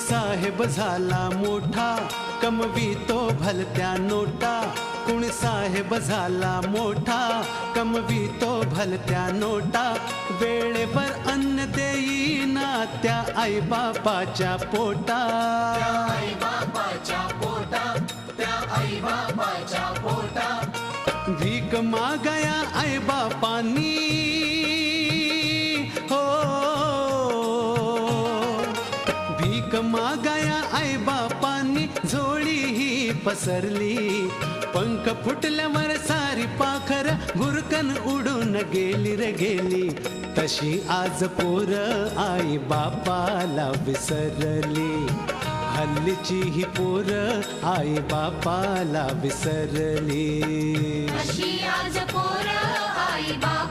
साहेब झाला मोठा, कमवितो भलत्या नोटा. कुणी साहेब झाला मोठा, कमवितो भलत्या नोटा. वेळेवर अन्न देईना त्या आई बापाच्या पोटा. भीक मागाया आई बापांनी, हो भीक मागाया आई बापांनी. झोळी ही पसरली, पंख फुटल्यावर सारी पाखर भुरकन उडून गेली रे गेली. तशी आज पोर आई बापाला विसरली. हल्लीची ही पोर आई बापाला विसरली. अशी आज पोर आई बाप